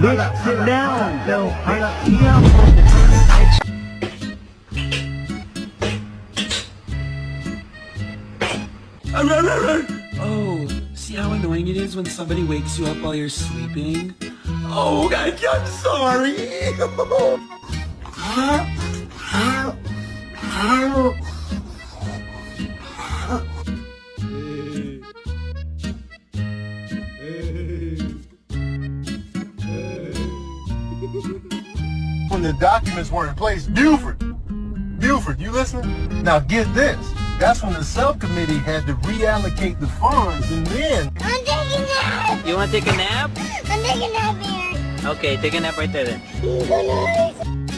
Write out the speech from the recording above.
Bitch, sit down. No, Oh, see how annoying it is when somebody wakes you up while you're sleeping? Oh, I'm sorry. When the documents were in place, Buford, you listening? Now get this. That's when the subcommittee had to reallocate the funds, and then... I'm taking a nap! You want to take a nap? I'm taking a nap here. Okay, take a nap right there then. Good night.